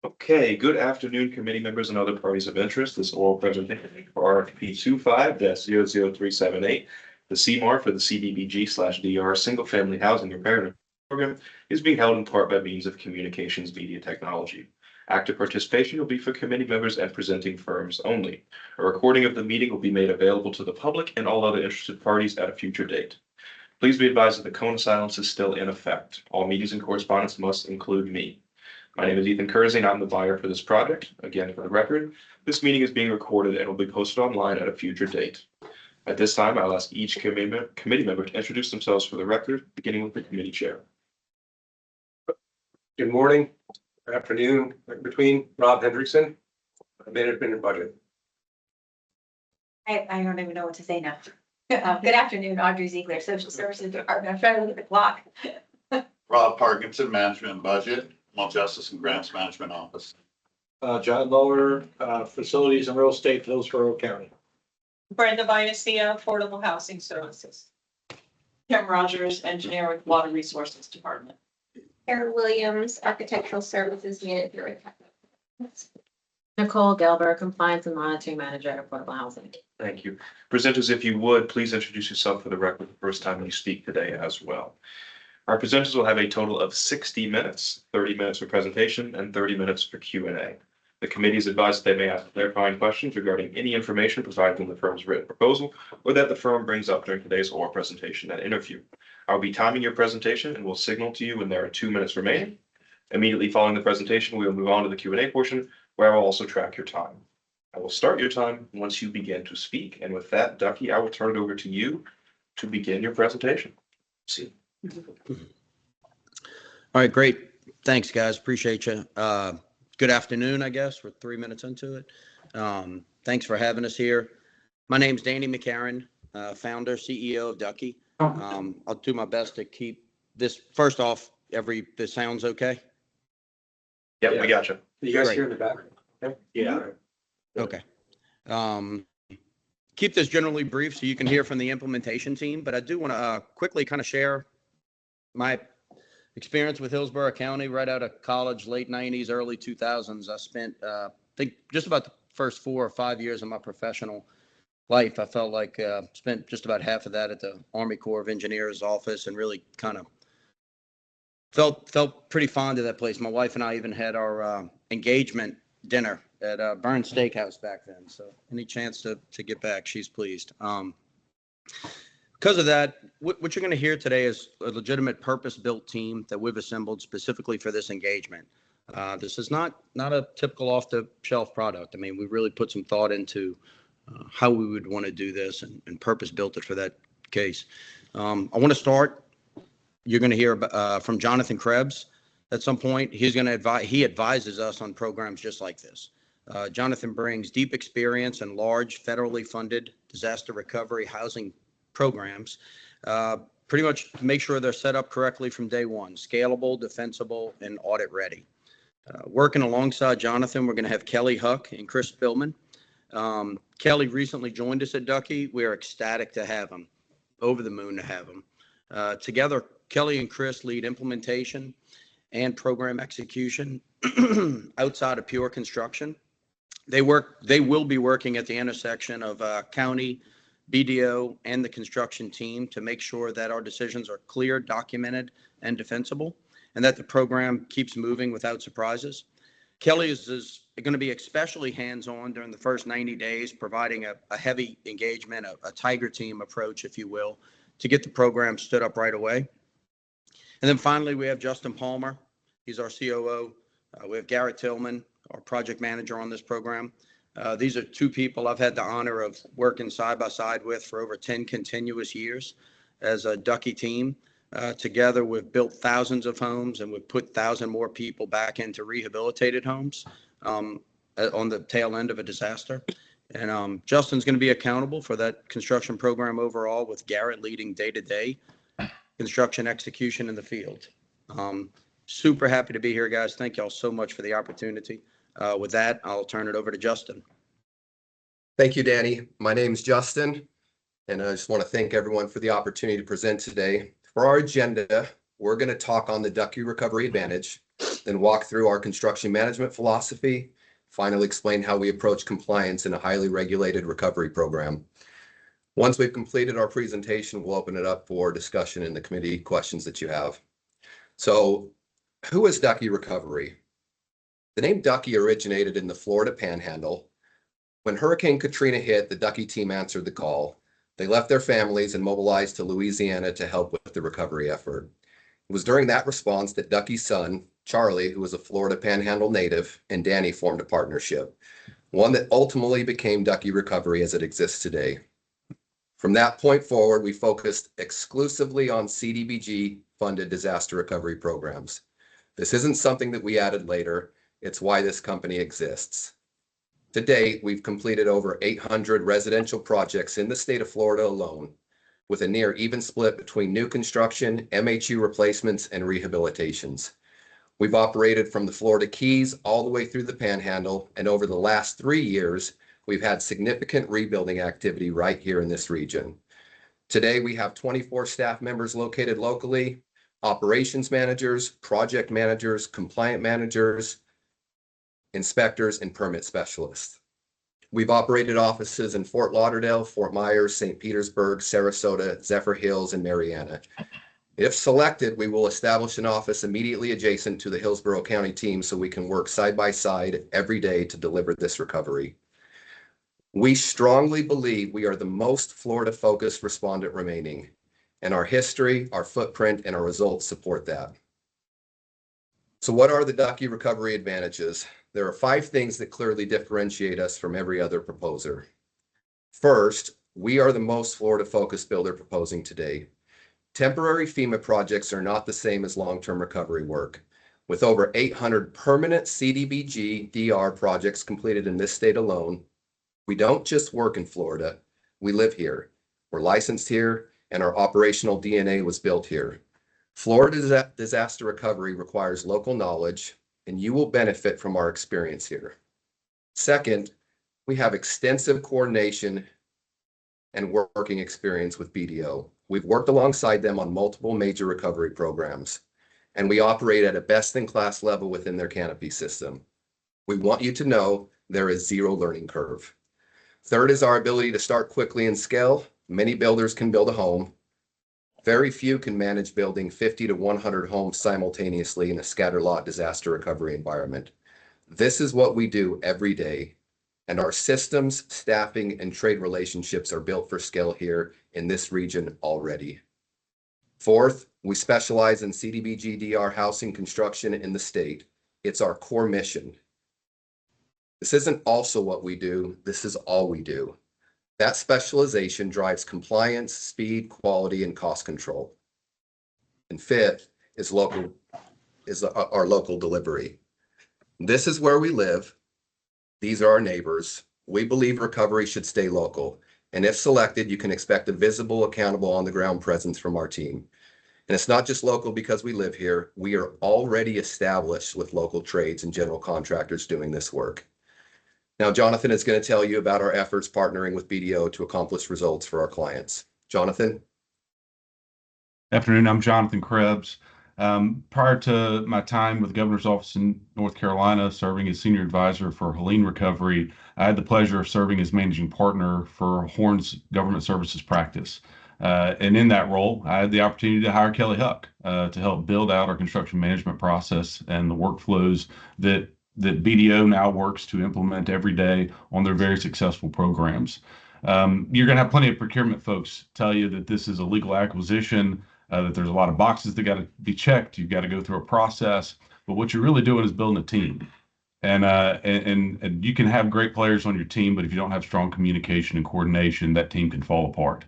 Okay, good afternoon, committee members and other parties of interest. This oral presentation for RFP-25-00378, the CMAR for the CDBG-DR Single Family Housing Repair Program is being held in part by means of communications media technology. Active participation will be for committee members and presenting firms only. A recording of the meeting will be made available to the public and all other interested parties at a future date. Please be advised that the cone of silence is still in effect. All meetings and correspondence must include me. My name is Ethan Kersey, and I'm the buyer for this project. Again, for the record, this meeting is being recorded and will be posted online at a future date. At this time, I'll ask each committee member to introduce themselves for the record, beginning with the committee chair. Good morning, afternoon, between Rob Hendrickson, Management and Budget. I don't even know what to say now. Good afternoon, Audrey Ziegler, Social Services Department. I'm trying to look at the clock. Rob Parkinson, Management and Budget, Criminal Justice and Grants Management Office. John Lower, Facilities and Real Estate, Hillsborough County. Brenda Vinesia, Affordable Housing Services. Kim Rogers, Engineer with Water Resources Department. Sarah Williams, Architectural Services Manager. Nicole Gelber, Compliance and Monitoring Manager at Affordable Housing. Thank you. Presenters, if you would, please introduce yourself for the record the first time you speak today as well. Our presenters will have a total of 60 minutes, 30 minutes for presentation and 30 minutes for Q&A. The committee is advised that they may ask clarifying questions regarding any information provided in the firm's written proposal or that the firm brings up during today's oral presentation and interview. I'll be timing your presentation and will signal to you when there are 2 minutes remaining. Immediately following the presentation, we will move on to the Q&A portion where I will also track your time. I will start your time once you begin to speak. And with that, Ducky, I will turn it over to you to begin your presentation. See. All right, great. Thanks, guys. Appreciate you. Good afternoon, I guess. We're 3 minutes into it. Thanks for having us here. My name's Danny McCarron, founder, CEO of Ducky. I'll do my best to keep this. First off, this sounds okay? Yep, Yeah. we got you. You guys Great. here in the back? Yeah. Okay. Keep this generally brief so you can hear from the implementation team, but I do want to quickly kind of share my experience with Hillsborough County right out of college, late 90s, early 2000s. I spent, I think, just about the first 4 or 5 years of my professional life. I felt like spent just about half of that at the Army Corps of Engineers office and really kind of felt pretty fond of that place. My wife and I even had our engagement dinner at Burns Steakhouse back then. So any chance to get back, she's pleased. Because of that, what you're going to hear today is a legitimate purpose-built team that we've assembled specifically for this engagement. This is not a typical off-the-shelf product. I mean, we really put some thought into how we would want to do this and purpose-built it for that case. I want to start. You're going to hear from Jonathan Krebs at some point. He advises us on programs just like this. Jonathan brings deep experience in large federally funded disaster recovery housing programs, pretty much to make sure they're set up correctly from day one, scalable, defensible, and audit ready. Working alongside Jonathan, we're going to have Kelly Huck and Chris Spillman. Kelly recently joined us at Ducky. We are ecstatic to have him, over the moon to have him. Together, Kelly and Chris lead implementation and program execution outside of pure construction. They will be working at the intersection of county, BDO, and the construction team to make sure that our decisions are clear, documented, and defensible, and that the program keeps moving without surprises. Kelly is going to be especially hands-on during the first 90 days, providing a heavy engagement, a tiger team approach, if you will, to get the program stood up right away. And then finally, we have Justin Palmer. He's our COO. We have Garrett Tillman, our project manager on this program. These are 2 people I've had the honor of working side by side with for over 10 continuous years as a Ducky team. Together, we've built thousands of homes and we've put 1,000 more people back into rehabilitated homes on the tail end of a disaster. And Justin's going to be accountable for that construction program overall, with Garrett leading day-to-day construction execution in the field. Super happy to be here, guys. Thank y'all so much for the opportunity. With that, I'll turn it over to Justin. Thank you, Danny. My name's Justin, and I just want to thank everyone for the opportunity to present today. For our agenda, we're going to talk on the Ducky Recovery Advantage. then walk through our construction management philosophy, finally explain how we approach compliance in a highly regulated recovery program. Once we've completed our presentation, we'll open it up for discussion in the committee questions that you have. So who is Ducky Recovery? The name Ducky originated in the Florida Panhandle. When Hurricane Katrina hit, the Ducky team answered the call. They left their families and mobilized to Louisiana to help with the recovery effort. It was during that response that Ducky's son, Charlie, who was a Florida Panhandle native, and Danny formed a partnership, one that ultimately became Ducky Recovery as it exists today. From that point forward, we focused exclusively on CDBG-funded disaster recovery programs. This isn't something that we added later. It's why this company exists. To date, we've completed over 800 residential projects in the state of Florida alone, with a near even split between new construction, MHU replacements, and rehabilitations. We've operated from the Florida Keys all the way through the Panhandle, and over the last 3 years, we've had significant rebuilding activity right here in this region. Today, we have 24 staff members located locally, operations managers, project managers, compliant managers, inspectors, and permit specialists. We've operated offices in Fort Lauderdale, Fort Myers, St. Petersburg, Sarasota, Zephyr Hills, and Marietta. If selected, we will establish an office immediately adjacent to the Hillsborough County team so we can work side by side every day to deliver this recovery. We strongly believe we are the most Florida-focused respondent remaining, and our history, our footprint, and our results support that. So what are the Ducky Recovery advantages? There are 5 things that clearly differentiate us from every other proposer. First, we are the most Florida-focused builder proposing today. Temporary FEMA projects are not the same as long-term recovery work. With over 800 permanent CDBG-DR projects completed in this state alone, we don't just work in Florida, we live here. We're licensed here, and our operational DNA was built here. Florida disaster recovery requires local knowledge, and you will benefit from our experience here. Second, we have extensive coordination and working experience with BDO. We've worked alongside them on multiple major recovery programs, and we operate at a best-in-class level within their canopy system. We want you to know there is zero learning curve. Third is our ability to start quickly and scale. Many builders can build a home. Very few can manage building 50 to 100 homes simultaneously in a scatter lot disaster recovery environment. This is what we do every day, and our systems, staffing, and trade relationships are built for scale here in this region already. Fourth, we specialize in CDBG-DR housing construction in the state. It's our core mission. This isn't also what we do, this is all we do. That specialization drives compliance, speed, quality, and cost control. And fifth is our local delivery. This is where we live. These are our neighbors. We believe recovery should stay local. And if selected, you can expect a visible, accountable, on-the-ground presence from our team. And it's not just local because we live here. We are already established with local trades and general contractors doing this work. Now, Jonathan is going to tell you about our efforts partnering with BDO to accomplish results for our clients. Jonathan? Afternoon, I'm Jonathan Krebs. Prior to my time with the governor's office in North Carolina, serving as senior advisor for Helene Recovery, I had the pleasure of serving as managing partner for Horn's government services practice. And in that role, I had the opportunity to hire Kelly Huck to help build out our construction management process and the workflows that BDO now works to implement every day on their very successful programs. You're going to have plenty of procurement folks tell you that this is a legal acquisition, that there's a lot of boxes that got to be checked. You've got to go through a process, but what you're really doing is building a team. And you can have great players on your team, but if you don't have strong communication and coordination, that team can fall apart.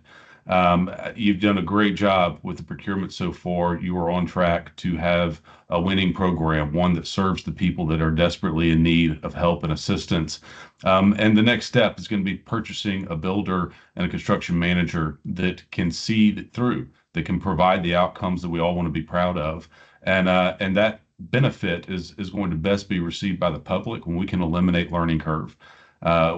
You've done a great job with the procurement so far. You are on track to have a winning program, one that serves the people that are desperately in need of help and assistance. And the next step is going to be purchasing a builder and a construction manager that can see it through, that can provide the outcomes that we all want to be proud of. And that benefit is going to best be received by the public when we can eliminate learning curve.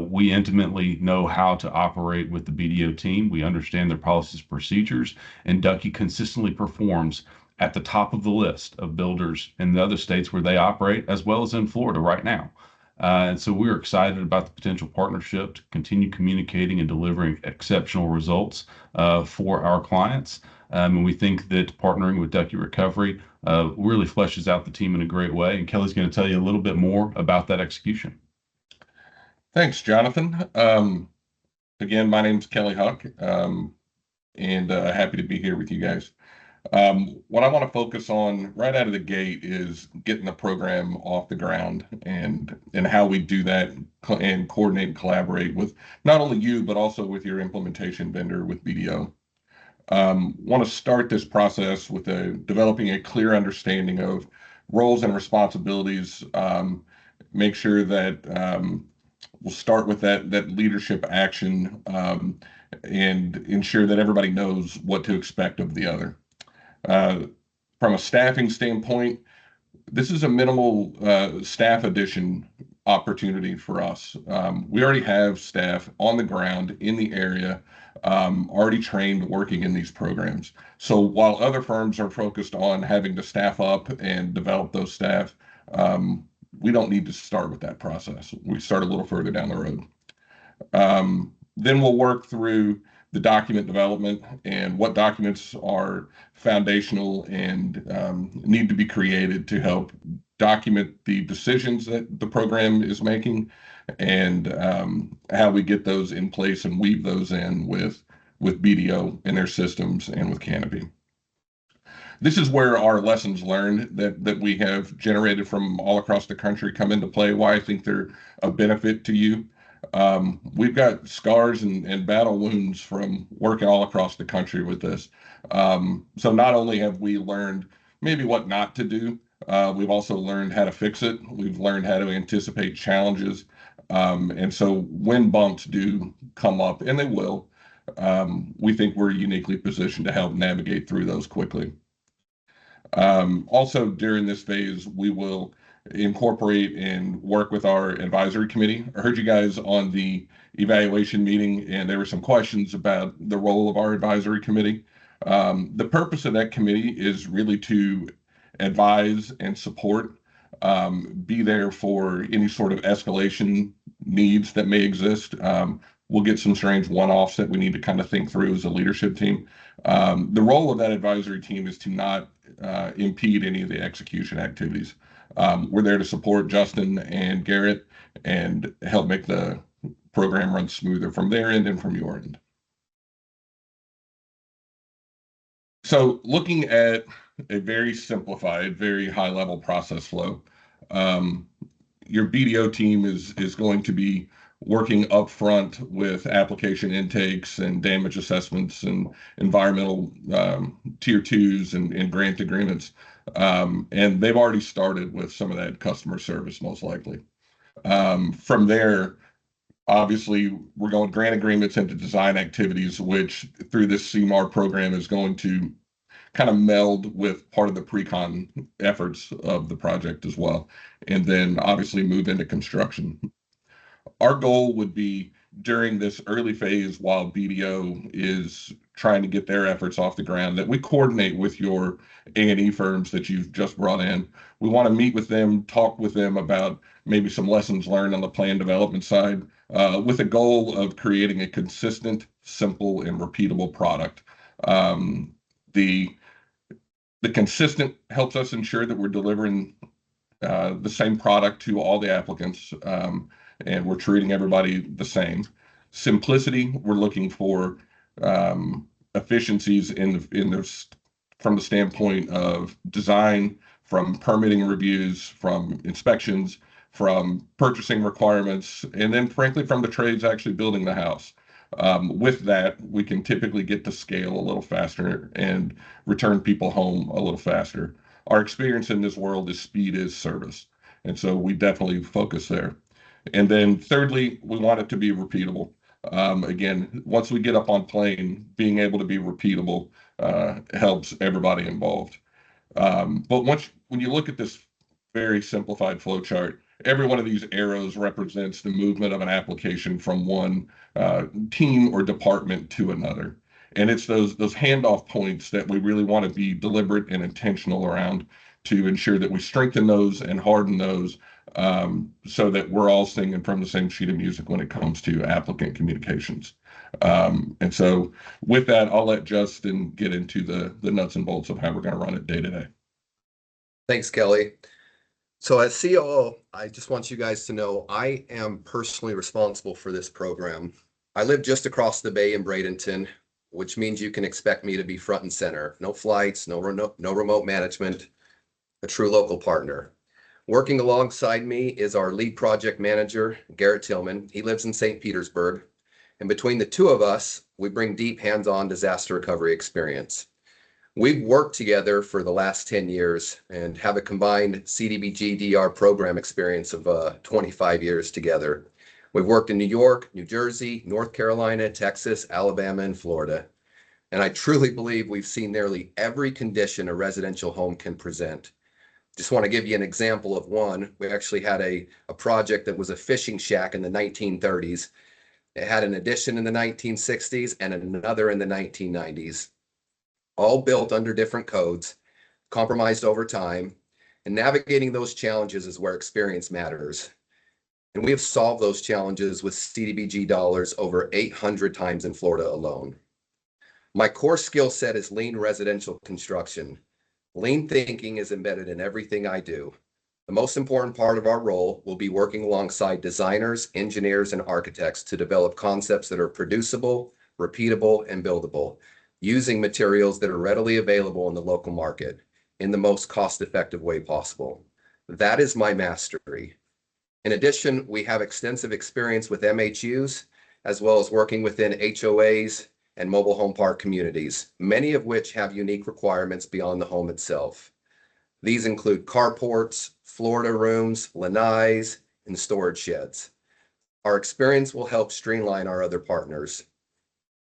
We intimately know how to operate with the BDO team. We understand their policies, procedures, and Ducky consistently performs at the top of the list of builders in the other states where they operate, as well as in Florida right now. And so we're excited about the potential partnership to continue communicating and delivering exceptional results for our clients. And we think that partnering with Ducky Recovery really fleshes out the team in a great way. And Kelly's going to tell you a little bit more about that execution. Thanks, Jonathan. Again, my name's Kelly Huck, and happy to be here with you guys. What I want to focus on right out of the gate is getting the program off the ground and how we do that and coordinate and collaborate with not only you, but also with your implementation vendor with BDO. Want to start this process with developing a clear understanding of roles and responsibilities. Make sure that we'll start with that leadership action and ensure that everybody knows what to expect of the other. From a staffing standpoint, this is a minimal staff addition opportunity for us. We already have staff on the ground in the area, already trained working in these programs. So while other firms are focused on having to staff up and develop those staff, we don't need to start with that process. We start a little further down the road. Then we'll work through the document development and what documents are foundational and need to be created to help document the decisions that the program is making and how we get those in place and weave those in with BDO and their systems and with Canopy. This is where our lessons learned that we have generated from all across the country come into play, why I think they're a benefit to you. We've got scars and battle wounds from working all across the country with this. So not only have we learned maybe what not to do, we've also learned how to fix it. We've learned how to anticipate challenges. And so when bumps do come up, and they will, we think we're uniquely positioned to help navigate through those quickly. Also during this phase, we will incorporate and work with our advisory committee. I heard you guys on the evaluation meeting, and there were some questions about the role of our advisory committee. The purpose of that committee is really to advise and support, be there for any sort of escalation needs that may exist. We'll get some strange one-offs that we need to kind of think through as a leadership team. The role of that advisory team is to not impede any of the execution activities. We're there to support Justin and Garrett and help make the program run smoother from their end and from your end. So looking at a very simplified, very high-level process flow, your BDO team is going to be working upfront with application intakes and damage assessments and environmental tier 2s and grant agreements. And they've already started with some of that customer service, most likely. From there, obviously, we're going grant agreements into design activities, which through this CMAR program is going to kind of meld with part of the pre-con efforts of the project as well. And then obviously move into construction. Our goal would be during this early phase while BDO is trying to get their efforts off the ground that we coordinate with your A&E firms that you've just brought in. We want to meet with them, talk with them about maybe some lessons learned on the plan development side with a goal of creating a consistent, simple, and repeatable product. The consistent helps us ensure that we're delivering the same product to all the applicants and we're treating everybody the same. Simplicity, we're looking for efficiencies from the standpoint of design, from permitting reviews, from inspections, from purchasing requirements, and then frankly from the trades actually building the house. With that, we can typically get to scale a little faster and return people home a little faster. Our experience in this world is speed is service. And so we definitely focus there. And then thirdly, we want it to be repeatable. Again, once we get up on plane, being able to be repeatable helps everybody involved. But when you look at this very simplified flow chart, every one of these arrows represents the movement of an application from one team or department to another. And it's those handoff points that we really want to be deliberate and intentional around to ensure that we strengthen those and harden those, so that we're all singing from the same sheet of music when it comes to applicant communications. And so with that, I'll let Justin get into the nuts and bolts of how we're going to run it day to day. Thanks, Kelly. So as COO, I just want you guys to know I am personally responsible for this program. I live just across the bay in Bradenton, which means you can expect me to be front and center. No flights, no remote management, a true local partner. Working alongside me is our lead project manager, Garrett Tillman. He lives in St. Petersburg. And between the two of us, we bring deep hands-on disaster recovery experience. We've worked together for the last 10 years and have a combined CDBG-DR program experience of 25 years together. We've worked in New York, New Jersey, North Carolina, Texas, Alabama, and Florida. And I truly believe we've seen nearly every condition a residential home can present. Just want to give you an example of one. We actually had a project that was a fishing shack in the 1930s. It had an addition in the 1960s and another in the 1990s. All built under different codes, compromised over time, and navigating those challenges is where experience matters. And we have solved those challenges with CDBG dollars over 800 times in Florida alone. My core skill set is lean residential construction. Lean thinking is embedded in everything I do. The most important part of our role will be working alongside designers, engineers, and architects to develop concepts that are producible, repeatable, and buildable, using materials that are readily available in the local market in the most cost-effective way possible. That is my mastery. In addition, we have extensive experience with MHUs, as well as working within HOAs and mobile home park communities, many of which have unique requirements beyond the home itself. These include carports, Florida rooms, lanais, and storage sheds. Our experience will help streamline our other partners.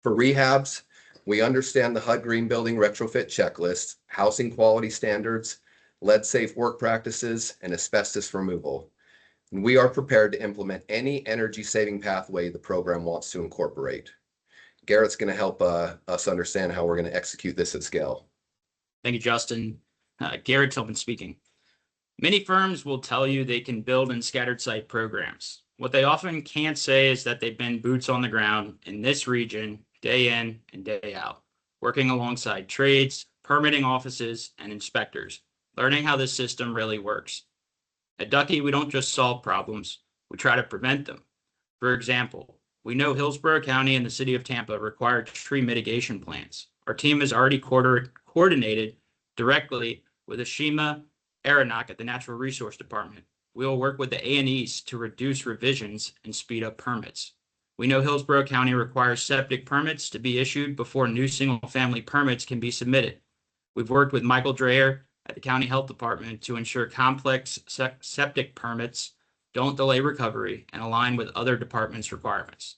For rehabs, we understand the HUD Green Building retrofit checklist, housing quality standards, lead-safe work practices, and asbestos removal. And we are prepared to implement any energy-saving pathway the program wants to incorporate. Garrett's going to help us understand how we're going to execute this at scale. Thank you, Justin. Garrett Tillman speaking. Many firms will tell you they can build in scattered site programs. What they often can't say is that they've been boots on the ground in this region day in and day out, working alongside trades, permitting offices, and inspectors, learning how this system really works. At Ducky, we don't just solve problems, we try to prevent them. For example, we know Hillsborough County and the city of Tampa require tree mitigation plans. Our team has already coordinated directly with Ashima Aronock at the Natural Resource Department. We will work with the A&Es to reduce revisions and speed up permits. We know Hillsborough County requires septic permits to be issued before new single-family permits can be submitted. We've worked with Michael Dreyer at the County Health Department to ensure complex septic permits don't delay recovery and align with other departments' requirements.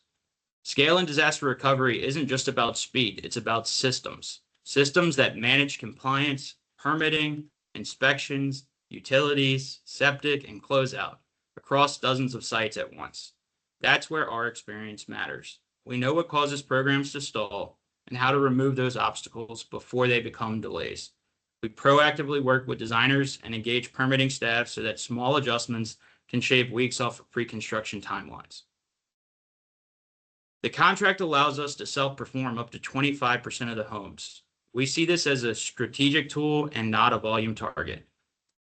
Scale and disaster recovery isn't just about speed, it's about systems. Systems that manage compliance, permitting, inspections, utilities, septic, and closeout across dozens of sites at once. That's where our experience matters. We know what causes programs to stall and how to remove those obstacles before they become delays. We proactively work with designers and engage permitting staff so that small adjustments can shave weeks off of pre-construction timelines. The contract allows us to self-perform up to 25% of the homes. We see this as a strategic tool and not a volume target.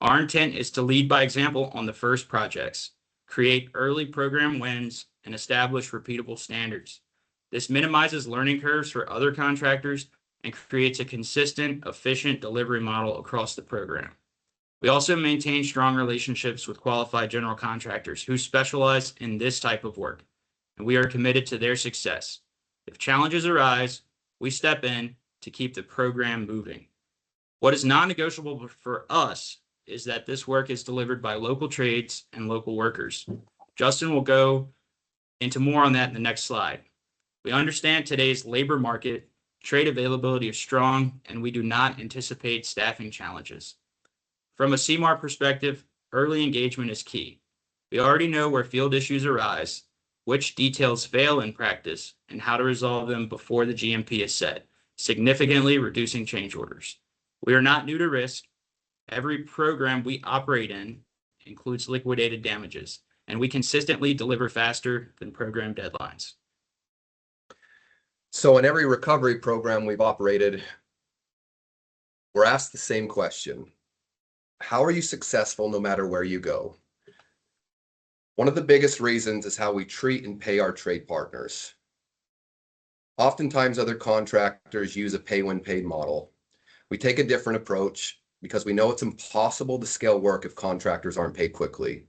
Our intent is to lead by example on the first projects, create early program wins, and establish repeatable standards. This minimizes learning curves for other contractors and creates a consistent, efficient delivery model across the program. We also maintain strong relationships with qualified general contractors who specialize in this type of work, and we are committed to their success. If challenges arise, we step in to keep the program moving. What is non-negotiable for us is that this work is delivered by local trades and local workers. Justin will go into more on that in the next slide. We understand today's labor market, trade availability is strong, and we do not anticipate staffing challenges. From a CMAR perspective, early engagement is key. We already know where field issues arise, which details fail in practice, and how to resolve them before the GMP is set. significantly reducing change orders. We are not new to risk. Every program we operate in includes liquidated damages, and we consistently deliver faster than program deadlines. So in every recovery program we've operated, we're asked the same question. How are you successful no matter where you go? One of the biggest reasons is how we treat and pay our trade partners. Oftentimes other contractors use a pay when paid model. We take a different approach because we know it's impossible to scale work if contractors aren't paid quickly.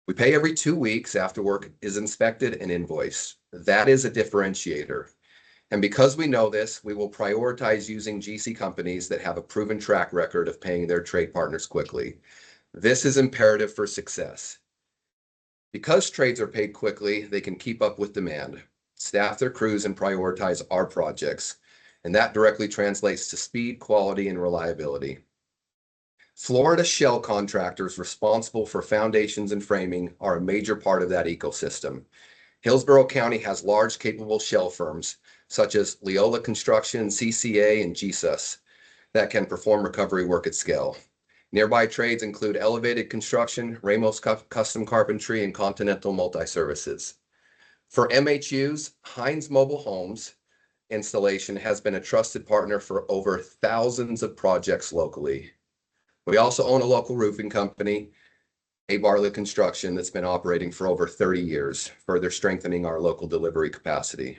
We pay every 2 weeks after work is inspected and invoiced. That is a differentiator. And because we know this, we will prioritize using GC companies that have a proven track record of paying their trade partners quickly. This is imperative for success. Because trades are paid quickly, they can keep up with demand, staff their crews, and prioritize our projects. And that directly translates to speed, quality, and reliability. Florida shell contractors responsible for foundations and framing are a major part of that ecosystem. Hillsborough County has large, capable shell firms, such as Leola Construction, CCA, and GSUS, that can perform recovery work at scale. Nearby trades include Elevated Construction, Ramos Custom Carpentry, and Continental Multi-Services. For MHUs, Hines Mobile Homes installation has been a trusted partner for over thousands of projects locally. We also own a local roofing company, Barley Construction, that's been operating for over 30 years, further strengthening our local delivery capacity.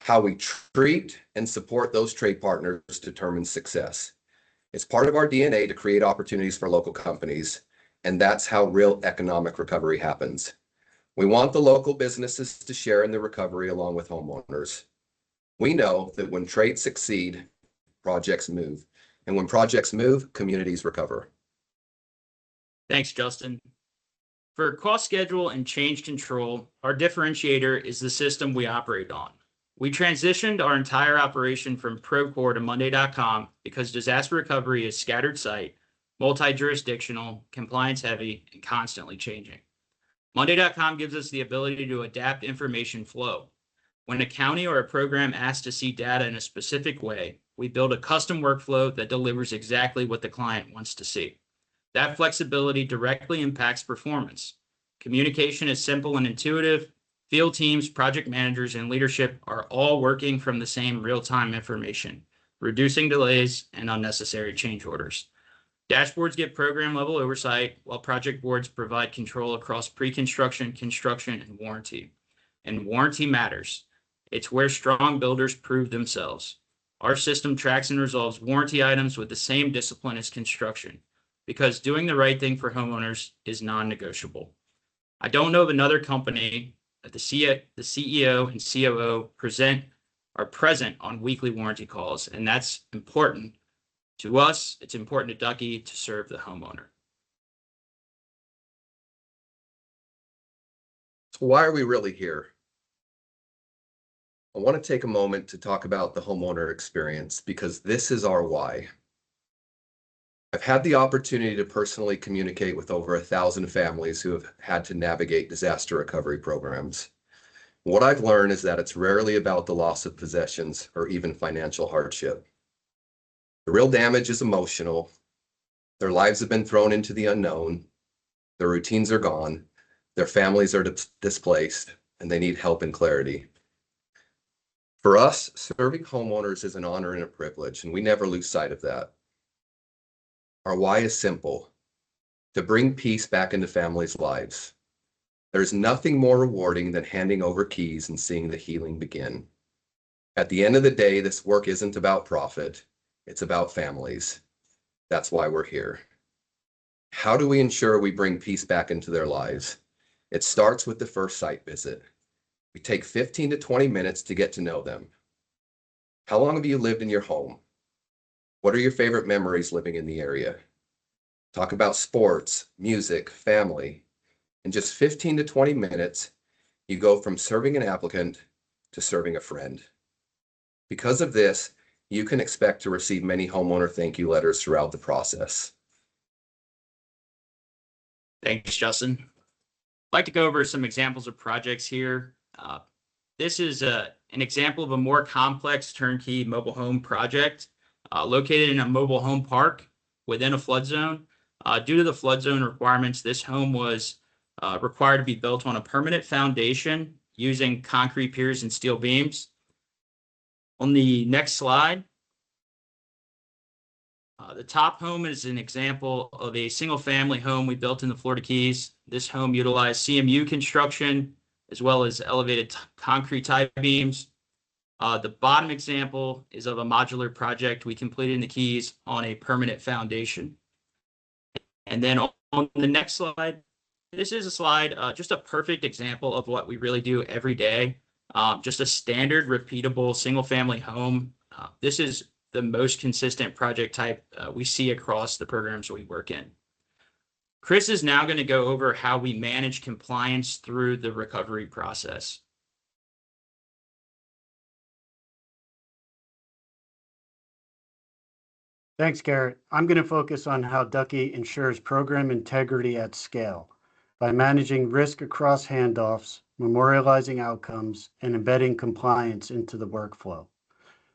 How we treat and support those trade partners determines success. It's part of our DNA to create opportunities for local companies, and that's how real economic recovery happens. We want the local businesses to share in the recovery along with homeowners. We know that when trades succeed, projects move, and when projects move, communities recover. Thanks, Justin. For cost schedule and change control, our differentiator is the system we operate on. We transitioned our entire operation from Procore to Monday.com because disaster recovery is scattered site, multi-jurisdictional, compliance heavy, and constantly changing. Monday.com gives us the ability to adapt information flow. When a county or a program asks to see data in a specific way, we build a custom workflow that delivers exactly what the client wants to see. That flexibility directly impacts performance. Communication is simple and intuitive. Field teams, project managers, and leadership are all working from the same real-time information, reducing delays and unnecessary change orders. Dashboards get program-level oversight, while project boards provide control across pre-construction, construction, and warranty. And warranty matters. It's where strong builders prove themselves. Our system tracks and resolves warranty items with the same discipline as construction, because doing the right thing for homeowners is non-negotiable. I don't know of another company that the CEO and COO are present on weekly warranty calls, and that's important to us. It's important to Ducky to serve the homeowner. So why are we really here? I want to take a moment to talk about the homeowner experience because this is our why. I've had the opportunity to personally communicate with over 1,000 families who have had to navigate disaster recovery programs. What I've learned is that it's rarely about the loss of possessions or even financial hardship. The real damage is emotional. Their lives have been thrown into the unknown. Their routines are gone. Their families are displaced, and they need help and clarity. For us, serving homeowners is an honor and a privilege, and we never lose sight of that. Our why is simple: to bring peace back into families' lives. There's nothing more rewarding than handing over keys and seeing the healing begin. At the end of the day, this work isn't about profit, it's about families. That's why we're here. How do we ensure we bring peace back into their lives? It starts with the first site visit. We take 15 to 20 minutes to get to know them. How long have you lived in your home? What are your favorite memories living in the area? Talk about sports, music, family. In just 15 to 20 minutes, you go from serving an applicant to serving a friend. Because of this, you can expect to receive many homeowner thank you letters throughout the process. Thanks, Justin. I'd like to go over some examples of projects here. This is an example of a more complex turnkey mobile home project located in a mobile home park within a flood zone. Due to the flood zone requirements, this home was required to be built on a permanent foundation using concrete piers and steel beams. On the next slide, the top home is an example of a single-family home we built in the Florida Keys. This home utilized CMU construction as well as elevated concrete tie beams. The bottom example is of a modular project we completed in the Keys on a permanent foundation. And then on the next slide, this is a slide, just a perfect example of what we really do every day. Just a standard, repeatable, single-family home. This is the most consistent project type we see across the programs we work in. Chris is now going to go over how we manage compliance through the recovery process. Thanks, Garrett. I'm going to focus on how Ducky ensures program integrity at scale by managing risk across handoffs, memorializing outcomes, and embedding compliance into the workflow.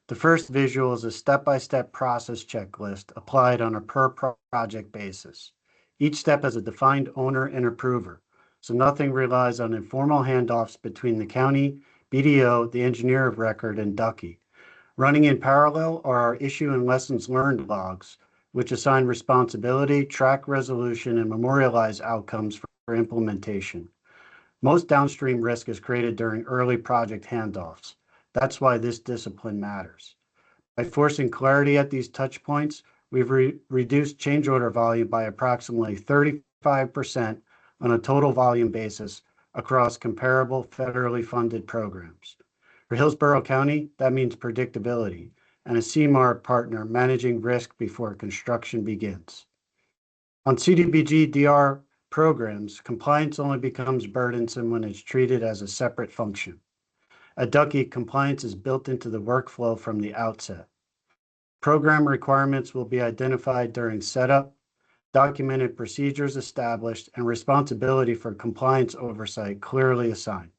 The first visual is a step-by-step process checklist applied on a per-project basis. Each step has a defined owner and approver, so nothing relies on informal handoffs between the county, BDO, the engineer of record, and Ducky. Running in parallel are our issue and lessons learned logs, which assign responsibility, track resolution, and memorialize outcomes for implementation. Most downstream risk is created during early project handoffs. That's why this discipline matters. By forcing clarity at these touch points, we've reduced change order volume by approximately 35% on a total volume basis across comparable federally funded programs. For Hillsborough County, that means predictability and a CMAR partner managing risk before construction begins. On CDBG-DR programs, compliance only becomes burdensome when it's treated as a separate function. At Ducky, compliance is built into the workflow from the outset. Program requirements will be identified during setup, documented procedures established, and responsibility for compliance oversight clearly assigned.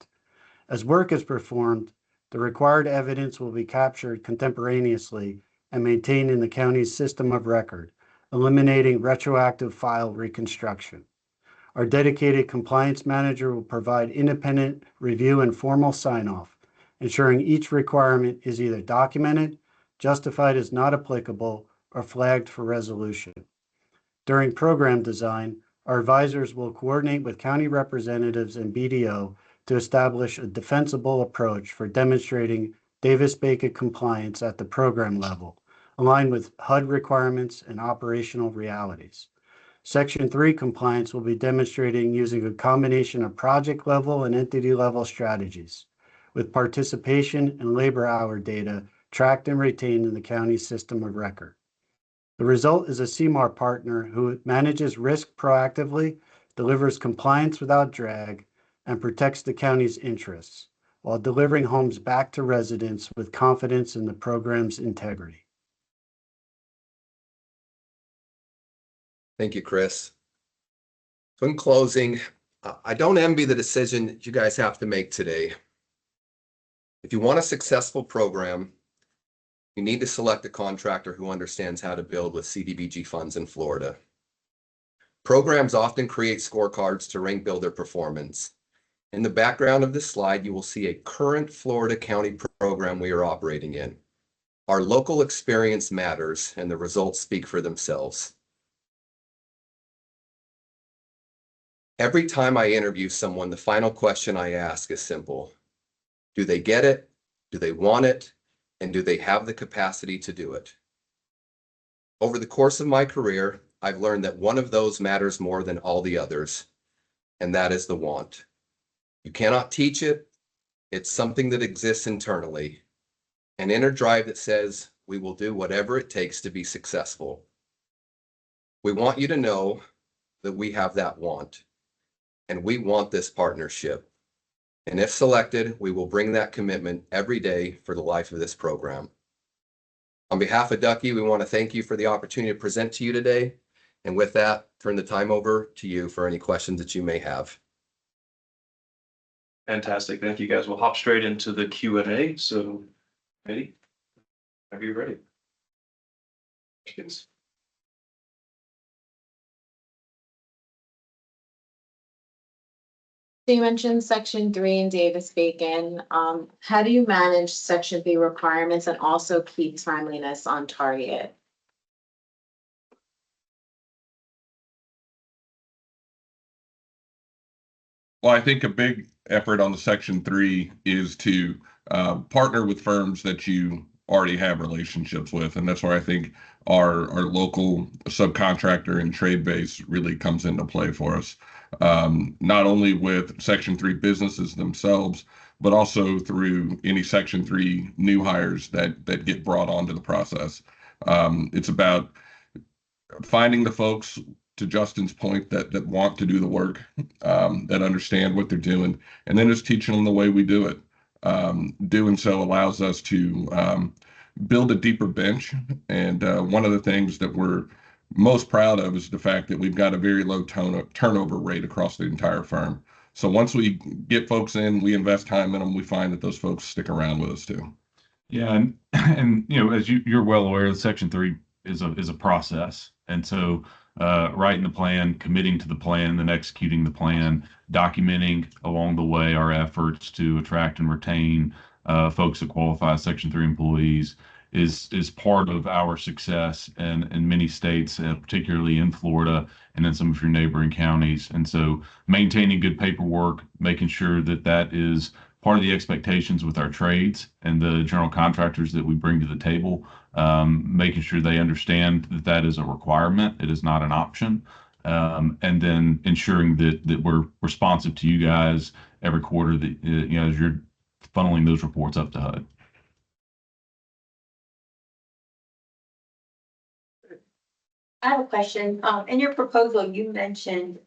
As work is performed, the required evidence will be captured contemporaneously and maintained in the county's system of record, eliminating retroactive file reconstruction. Our dedicated compliance manager will provide independent review and formal sign-off, ensuring each requirement is either documented, justified as not applicable, or flagged for resolution. During program design, our advisors will coordinate with county representatives and BDO to establish a defensible approach for demonstrating Davis-Bacon compliance at the program level, aligned with HUD requirements and operational realities. Section 3 compliance will be demonstrating using a combination of project level and entity level strategies, with participation and labor hour data tracked and retained in the county system of record. The result is a CMAR partner who manages risk proactively, delivers compliance without drag, and protects the county's interests, while delivering homes back to residents with confidence in the program's integrity. Thank you, Chris. So in closing, I don't envy the decision that you guys have to make today. If you want a successful program, you need to select a contractor who understands how to build with CDBG funds in Florida. Programs often create scorecards to rank builder performance. In the background of this slide, you will see a current Florida County program we are operating in. Our local experience matters, and the results speak for themselves. Every time I interview someone, the final question I ask is simple. Do they get it? Do they want it? And do they have the capacity to do it? Over the course of my career, I've learned that one of those matters more than all the others, and that is the want. You cannot teach it. It's something that exists internally, an inner drive that says we will do whatever it takes to be successful. We want you to know that we have that want, and we want this partnership. And if selected, we will bring that commitment every day for the life of this program. On behalf of Ducky, we want to thank you for the opportunity to present to you today. And with that, turn the time over to you for any questions that you may have. Fantastic. Thank you, guys. We'll hop straight into the Q&A. So, ready? Are you ready? Questions? So you mentioned section 3 in Davis-Bacon. How do you manage section 3 requirements and also keep timeliness on target? Well, I think a big effort on the section 3 is to partner with firms that you already have relationships with. And that's where I think our local subcontractor and trade base really comes into play for us. Not only with section 3 businesses themselves, but also through any section 3 new hires that get brought onto the process. It's about finding the folks, to Justin's point, that want to do the work, that understand what they're doing, and then just teaching them the way we do it. Doing so allows us to build a deeper bench. And one of the things that we're most proud of is the fact that we've got a very low turnover rate across the entire firm. So once we get folks in, we invest time in them, we find that those folks stick around with us too. Yeah, and you know, as you're well aware, Section 3 is a process, and so writing the plan, committing to the plan, then executing the plan, documenting along the way our efforts to attract and retain folks that qualify as Section 3 employees is part of our success in many states, particularly in Florida and in some of your neighboring counties. And so maintaining good paperwork, making sure that that is part of the expectations with our trades and the general contractors that we bring to the table, making sure they understand that that is a requirement. It is not an option. And then ensuring that we're responsive to you guys every quarter, that you know, as you're funneling those reports up to HUD. I have a question. In your proposal, you mentioned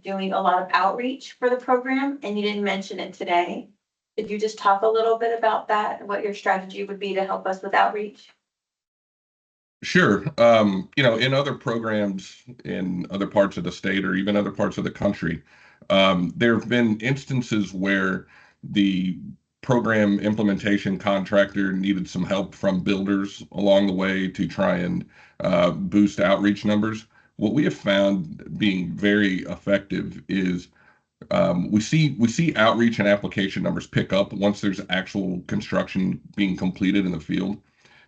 doing a lot of outreach for the program, and you didn't mention it today. Could you just talk a little bit about that and what your strategy would be to help us with outreach? Sure. You know, in other programs in other parts of the state or even other parts of the country, there have been instances where the program implementation contractor needed some help from builders along the way to try and boost outreach numbers. What we have found being very effective is we see outreach and application numbers pick up once there's actual construction being completed in the field.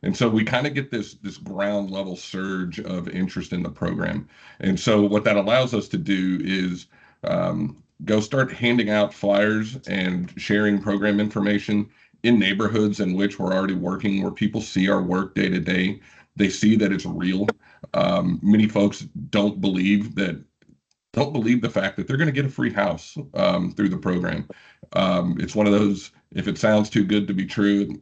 And so we kind of get this ground level surge of interest in the program. And so what that allows us to do is go start handing out flyers and sharing program information in neighborhoods in which we're already working, where people see our work day to day. They see that it's real. Many folks don't believe the fact that they're going to get a free house through the program. It's one of those, if it sounds too good to be true,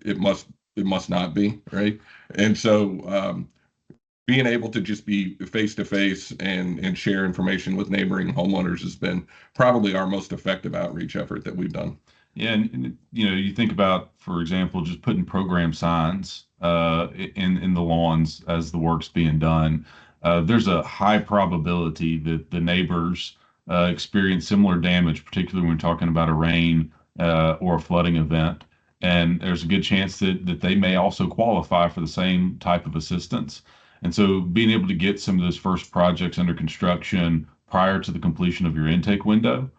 it must not be, right? And so being able to just be face to face and share information with neighboring homeowners has been probably our most effective outreach effort that we've done. Yeah, and you know, you think about, for example, just putting program signs in the lawns as the work's being done. There's a high probability that the neighbors experience similar damage, particularly when we're talking about a rain or a flooding event. And there's a good chance that they may also qualify for the same type of assistance. And so being able to get some of those first projects under construction prior to the completion of your intake window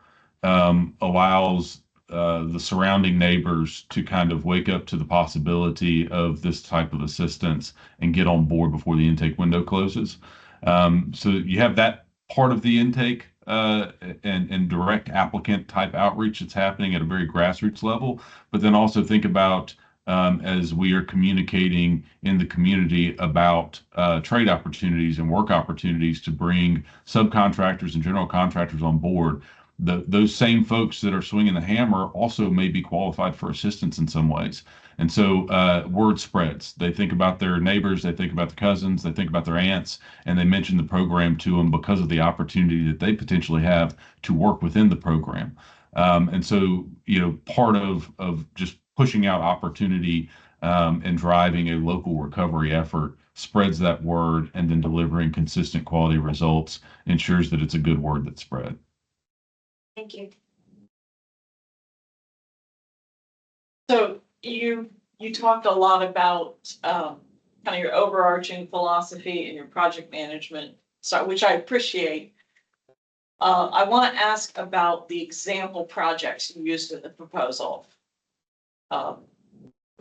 allows the surrounding neighbors to kind of wake up to the possibility of this type of assistance and get on board before the intake window closes. So you have that part of the intake and direct applicant type outreach that's happening at a very grassroots level, but then also think about as we are communicating in the community about trade opportunities and work opportunities to bring subcontractors and general contractors on board. Those same folks that are swinging the hammer also may be qualified for assistance in some ways. And so word spreads. They think about their neighbors, they think about their cousins, they think about their aunts, and they mention the program to them because of the opportunity that they potentially have to work within the program. And so, you know, part of just pushing out opportunity and driving a local recovery effort spreads that word, and then delivering consistent quality results ensures that it's a good word that's spread. Thank you. So you talked a lot about kind of your overarching philosophy and your project management, so which I appreciate. I want to ask about the example projects you used in the proposal.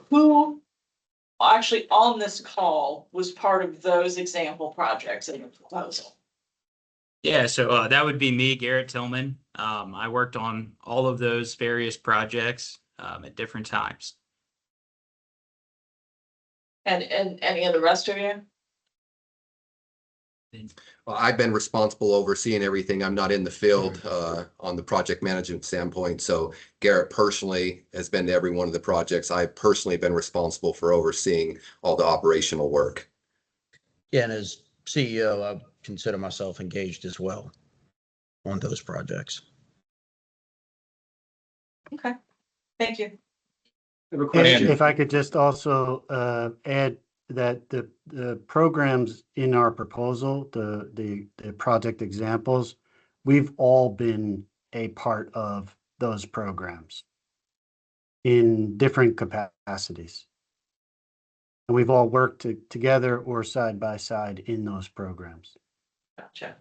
Who actually on this call was part of those example projects in the proposal? Yeah, so that would be me, Garrett Tillman. I worked on all of those various projects at different times. And any of the rest of you? Well, I've been responsible overseeing everything. I'm not in the field on the project management standpoint. So Garrett personally has been to every one of the projects. I've personally been responsible for overseeing all the operational work. Yeah, and as CEO, I consider myself engaged as well on those projects. Okay, thank you. I have a question. If I could just also add that the programs in our proposal, the project examples, we've all been a part of those programs in different capacities. And we've all worked together or side by side in those programs. Gotcha.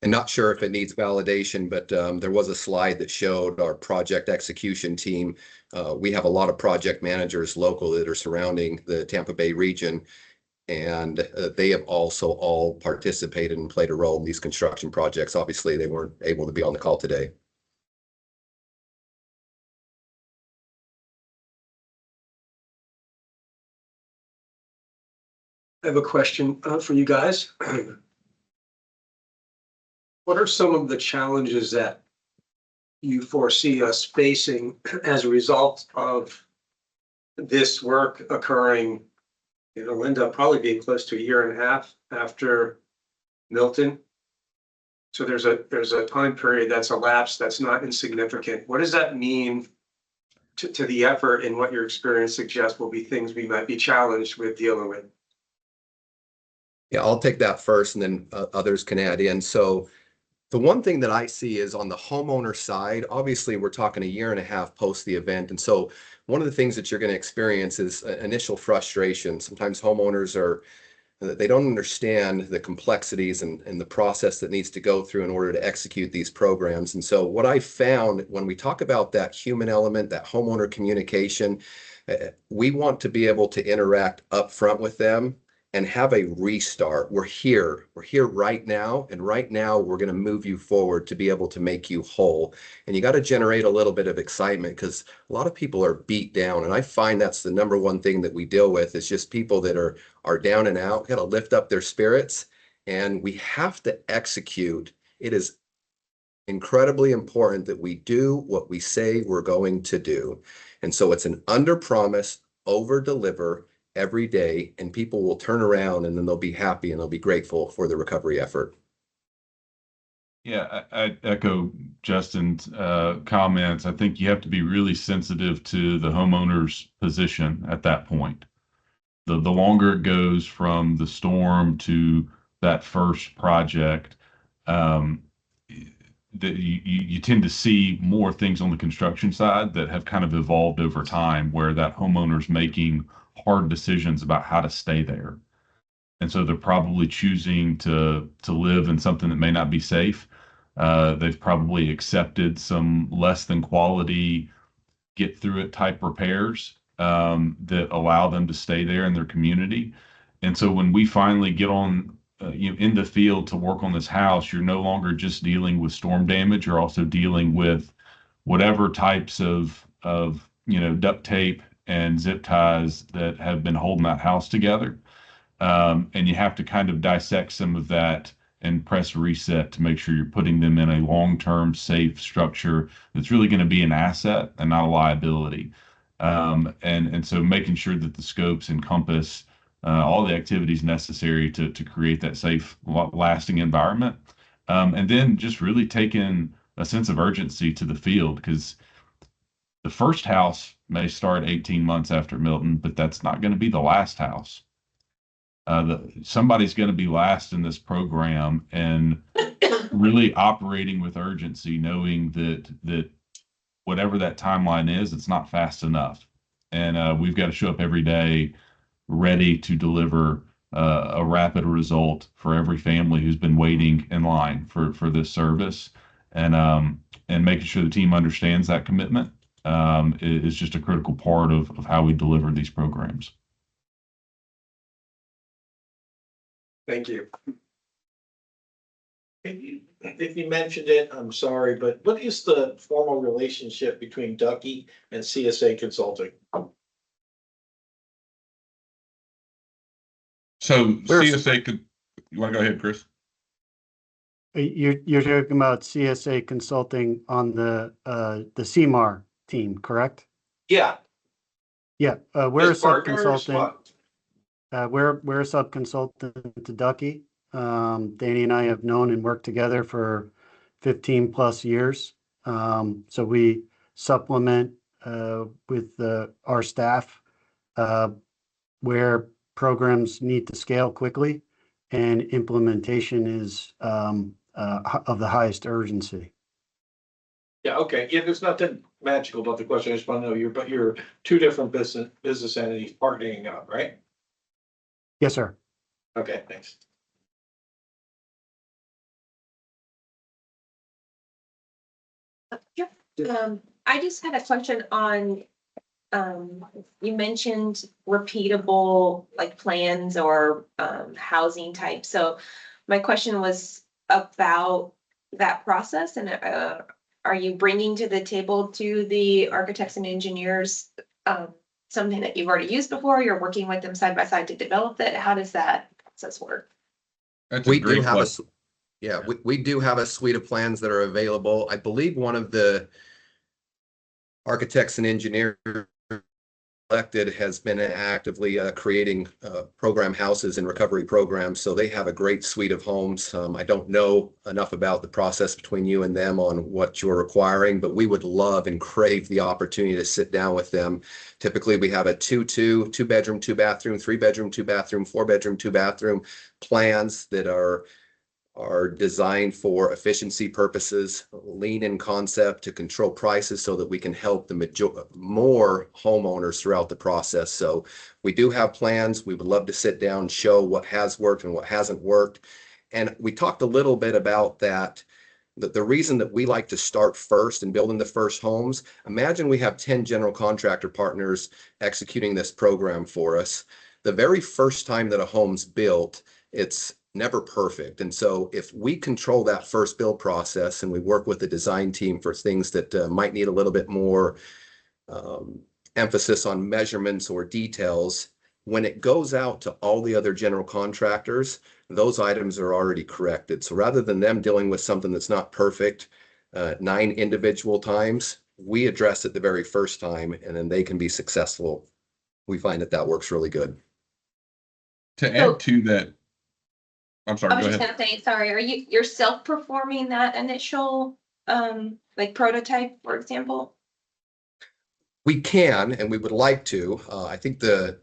And not sure if it needs validation, but there was a slide that showed our project execution team. We have a lot of project managers local that are surrounding the Tampa Bay region, and they have also all participated and played a role in these construction projects. Obviously, they weren't able to be on the call today. I have a question for you guys. What are some of the challenges that you foresee us facing as a result of this work occurring? It'll end up probably being close to a year and a half after Milton. So there's a time period that's elapsed that's not insignificant. What does that mean to the effort, and what your experience suggests will be things we might be challenged with dealing with? Yeah, I'll take that first, and then others can add in. So the one thing that I see is on the homeowner side, obviously we're talking a year and a half post the event. And so one of the things that you're going to experience is initial frustration. Sometimes homeowners they don't understand the complexities and the process that needs to go through in order to execute these programs. And so what I found when we talk about that human element, that homeowner communication, we want to be able to interact upfront with them and have a restart. We're here right now, and right now we're going to move you forward to be able to make you whole. And you got to generate a little bit of excitement, because a lot of people are beat down, and I find that's the number one thing that we deal with is just people that are down and out. Got to lift up their spirits, and we have to execute. It is incredibly important that we do what we say we're going to do. And so it's an under promise, over deliver every day, and people will turn around and then they'll be happy and they'll be grateful for the recovery effort. Yeah, I echo Justin's comments. I think you have to be really sensitive to the homeowner's position at that point. The longer it goes from the storm to that first project, that you tend to see more things on the construction side that have kind of evolved over time, where that homeowner's making hard decisions about how to stay there. And so they're probably choosing to live in something that may not be safe. They've probably accepted some less than quality, get through it type repairs that allow them to stay there in their community. And so when we finally get on in the field to work on this house, you're no longer just dealing with storm damage. You're also dealing with whatever types of duct tape and zip ties that have been holding that house together. And you have to kind of dissect some of that and press reset to make sure you're putting them in a long-term safe structure that's really going to be an asset and not a liability. And so making sure that the scopes encompass all the activities necessary to create that safe, lasting environment. And then just really taking a sense of urgency to the field, because the first house may start 18 months after Milton, but that's not going to be the last house. Somebody's going to be last in this program, and really operating with urgency, knowing that whatever that timeline is, it's not fast enough. And we've got to show up every day ready to deliver a rapid result for every family who's been waiting in line for this service. And making sure the team understands that commitment is just a critical part of how we deliver these programs. Thank you. If you mentioned it, I'm sorry, but what is the formal relationship between Ducky and CSA Consulting? So CSA could, you want to go ahead, Chris? You're talking about CSA Consulting on the CMAR team, correct? Yeah. Yeah, we're a As partners, sub-consultant. what? We're a sub-consultant to Ducky. Danny and I have known and worked together for 15 plus years. So we supplement with our staff where programs need to scale quickly and implementation is of the highest urgency. Yeah, okay. Yeah, there's nothing magical about the question. I just want to know you're two different business entities partnering up, right? Yes, sir. Okay, thanks. I just had a question on, you mentioned repeatable like plans or housing type. So my question was about that process and are you bringing to the table to the architects and engineers something that you've already used before? You're working with them side by side to develop that? How does that process work? That's a We great do have question. we do have a suite of plans that are available. I believe one of the architects and engineers elected has been actively creating program houses and recovery programs. So they have a great suite of homes. I don't know enough about the process between you and them on what you're requiring, but we would love and crave the opportunity to sit down with them. Typically, we have a 2 bedroom, 2 bathroom, 3 bedroom, 2 bathroom, 4 bedroom, 2 bathroom plans that are designed for efficiency purposes, lean in concept to control prices so that we can help the more homeowners throughout the process. So we do have plans. We would love to sit down and show what has worked and what hasn't worked. And we talked a little bit about that. The reason that we like to start first and building the first homes, imagine we have 10 general contractor partners executing this program for us. The very first time that a home's built, it's never perfect. And so if we control that first build process and we work with the design team for things that might need a little bit more emphasis on measurements or details, when it goes out to all the other general contractors, those items are already corrected. So rather than them dealing with something that's not perfect 9 individual times, we address it the very first time and then they can be successful. We find that works really good. To add to that, I'm sorry, I was go just ahead. gonna say, sorry, you're self-performing that initial like prototype, for example? We can, and we would like to. I think the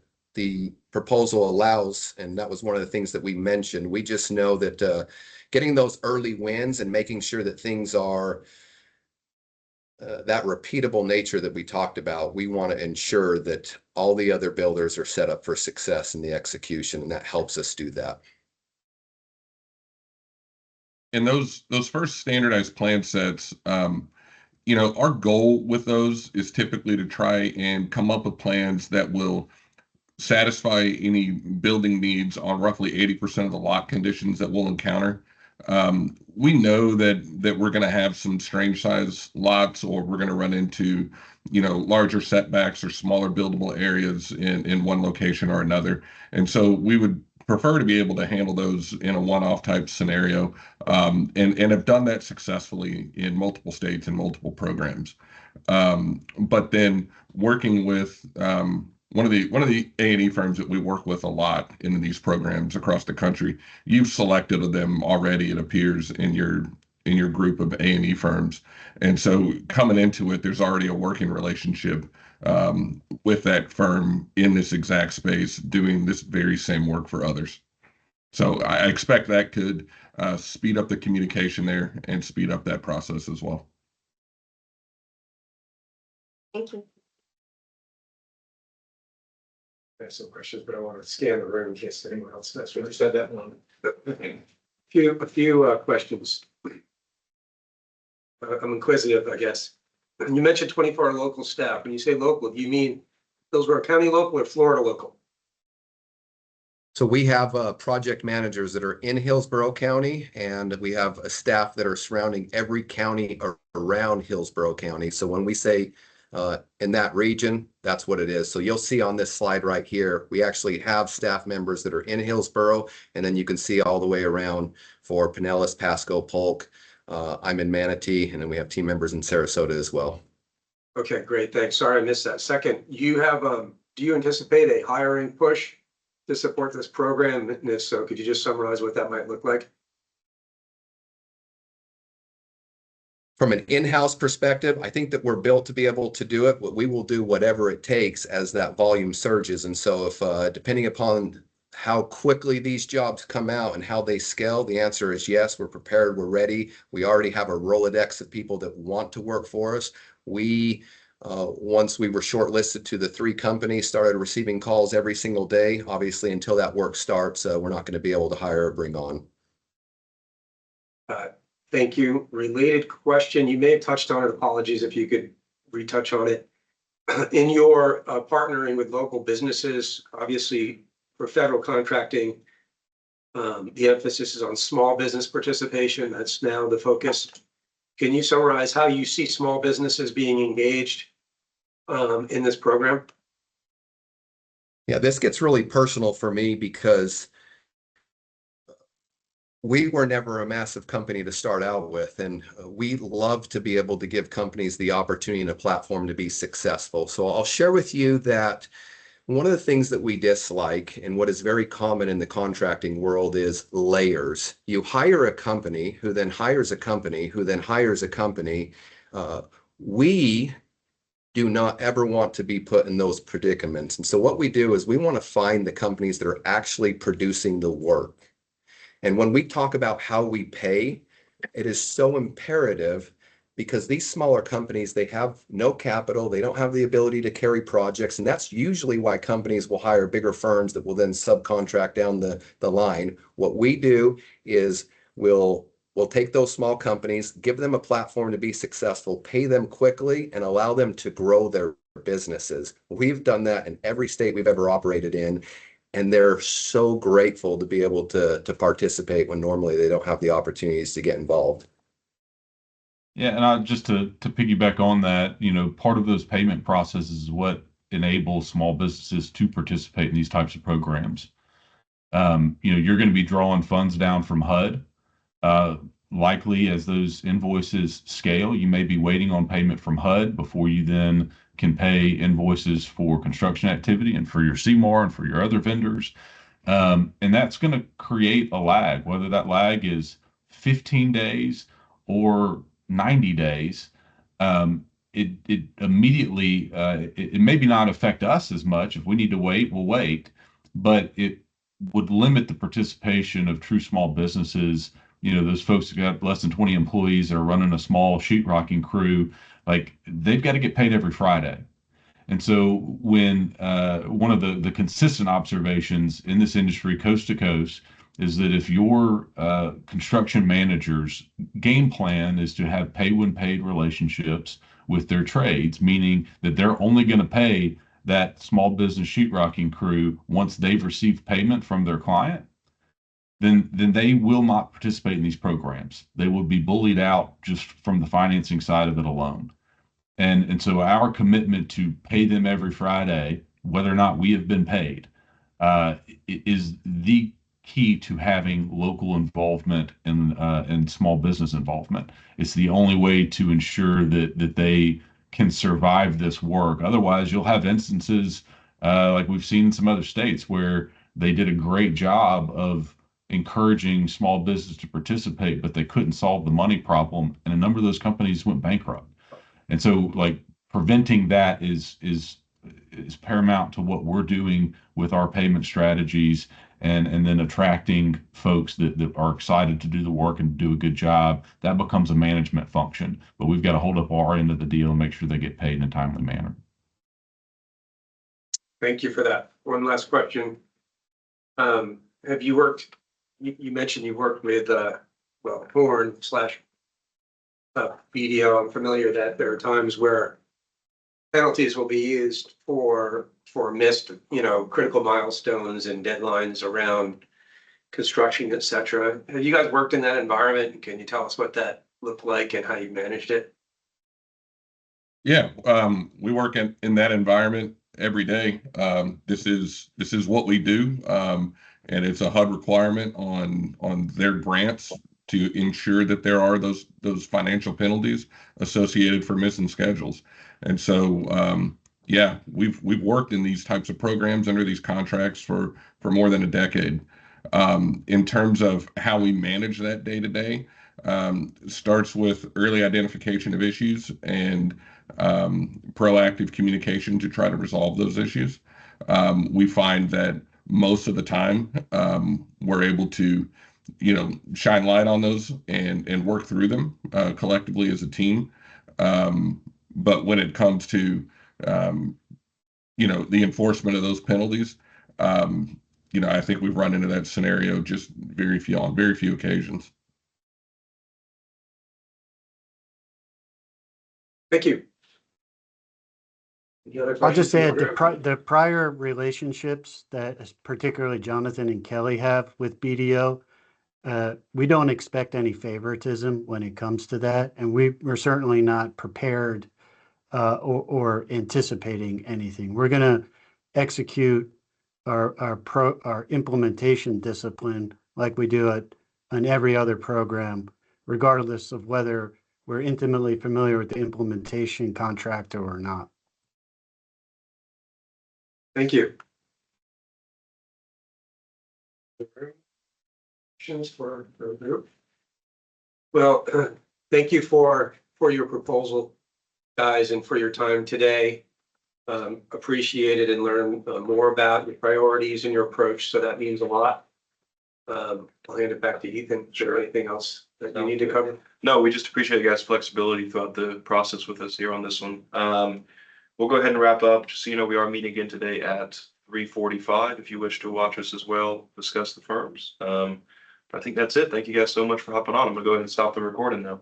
proposal allows, and that was one of the things that we mentioned. We just know that getting those early wins and making sure that things are that repeatable nature that we talked about, we want to ensure that all the other builders are set up for success in the execution, and that helps us do that. And those first standardized plan sets, our goal with those is typically to try and come up with plans that will satisfy any building needs on roughly 80% of the lot conditions that we'll encounter. We know that we're going to have some strange size lots, or we're going to run into, larger setbacks or smaller buildable areas in one location or another. And so we would prefer to be able to handle those in a one-off type scenario, and have done that successfully in multiple states and multiple programs. But then working with one of the A&E firms that we work with a lot in these programs across the country, you've selected them already, it appears, in your group of A&E firms. And so coming into it, there's already a working relationship with that firm in this exact space, doing this very same work for others. So I expect that could speed up the communication there and speed up that process as well. Thank you. I have some questions, but I want to scan the room in case anyone else has. You said that one. A few questions. I'm inquisitive, I guess. You mentioned 24 local staff. When you say local, do you mean Hillsborough County local or Florida local? So we have project managers that are in Hillsborough County, and we have a staff that are surrounding every county around Hillsborough County. So when we say in that region, that's what it is. So you'll see on this slide right here, we actually have staff members that are in Hillsborough, and then you can see all the way around for Pinellas, Pasco, Polk. I'm in Manatee, and then we have team members in Sarasota as well. Okay, great. Thanks. Sorry, I missed that. Second, you have, do you anticipate a hiring push to support this program? And if so, could you just summarize what that might look like? From an in-house perspective, I think that we're built to be able to do it, but we will do whatever it takes as that volume surges. And so if, depending upon how quickly these jobs come out and how they scale, the answer is yes, we're prepared, we're ready. We already have a Rolodex of people that want to work for us. We, once we were shortlisted to the 3 companies, started receiving calls every single day. Obviously, until that work starts, we're not going to be able to hire or bring on. Thank you. Related question, you may have touched on it. Apologies if you could retouch on it. In your partnering with local businesses, obviously for federal contracting, the emphasis is on small business participation. That's now the focus. Can you summarize how you see small businesses being engaged in this program? Yeah, this gets really personal for me because we were never a massive company to start out with, and we love to be able to give companies the opportunity and a platform to be successful. So I'll share with you that one of the things that we dislike, and what is very common in the contracting world, is layers. You hire a company who then hires a company who then hires a company. We do not ever want to be put in those predicaments. And so what we do is we want to find the companies that are actually producing the work. And when we talk about how we pay, it is so imperative because these smaller companies, they have no capital, they don't have the ability to carry projects, and that's usually why companies will hire bigger firms that will then subcontract down the line. What we do is we'll take those small companies, give them a platform to be successful, pay them quickly, and allow them to grow their businesses. We've done that in every state we've ever operated in. And they're so grateful to be able to participate when normally they don't have the opportunities to get involved. Yeah, and just to piggyback on that, part of those payment processes is what enables small businesses to participate in these types of programs. You're going to be drawing funds down from HUD. Likely, as those invoices scale, you may be waiting on payment from HUD before you then can pay invoices for construction activity and for your CMAR and for your other vendors. And that's going to create a lag, whether that lag is 15 days or 90 days. It immediately, it maybe not affect us as much. If we need to wait, we'll wait, but it would limit the participation of true small businesses. Those folks who got less than 20 employees that are running a small sheetrocking crew, they've got to get paid every Friday. And so when one of the consistent observations in this industry coast to coast is that if your construction manager's game plan is to have pay when paid relationships with their trades, meaning that they're only going to pay that small business sheetrocking crew once they've received payment from their client, then they will not participate in these programs. They will be bullied out just from the financing side of it alone. And so our commitment to pay them every Friday, whether or not we have been paid, is the key to having local involvement and small business involvement. It's the only way to ensure that they can survive this work. Otherwise, you'll have instances like we've seen in some other states where they did a great job of encouraging small business to participate, but they couldn't solve the money problem, and a number of those companies went bankrupt. And so, preventing that is is paramount to what we're doing with our payment strategies, and then attracting folks that are excited to do the work and do a good job. That becomes a management function, but we've got to hold up our end of the deal and make sure they get paid in a timely manner. Thank you for that. One last question. Have you worked, you mentioned you worked with, Horn / BDO. I'm familiar that there are times where penalties will be used for missed, critical milestones and deadlines around construction, et cetera. Have you guys worked in that environment? Can you tell us what that looked like and how you managed it? Yeah, we work in that environment every day. This is what we do. And it's a HUD requirement on their grants to ensure that there are those financial penalties associated for missing schedules. And so, yeah, we've worked in these types of programs under these contracts for more than a decade. In terms of how we manage that day to day, starts with early identification of issues and proactive communication to try to resolve those issues. We find that most of the time we're able to, shine light on those and work through them collectively as a team. But when it comes to, the enforcement of those penalties, I think we've run into that scenario just on very few occasions. Thank you. I'll just add the prior relationships that particularly Jonathan and Kelly have with BDO. We don't expect any favoritism when it comes to that, and we're certainly not prepared or anticipating anything. We're going to execute our implementation discipline like we do on every other program, regardless of whether we're intimately familiar with the implementation contractor or not. Thank you. Questions for the group? Well, thank you for your proposal, guys, and for your time today. Appreciate it and learn more about your priorities and your approach. So that means a lot. I'll hand it back to Ethan. Is there anything else that you need to cover? No, we just appreciate you guys' flexibility throughout the process with us here on this one. We'll go ahead and wrap up. Just so you know, we are meeting again today at 3:45. If you wish to watch us as well, discuss the firms. I think that's it. Thank you guys so much for hopping on. I'm gonna go ahead and stop the recording now.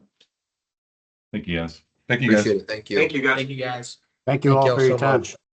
Thank you, guys. Thank you, guys. Appreciate it. Thank you. Thank you, guys. Thank you, guys. Thank you all for your so time. much.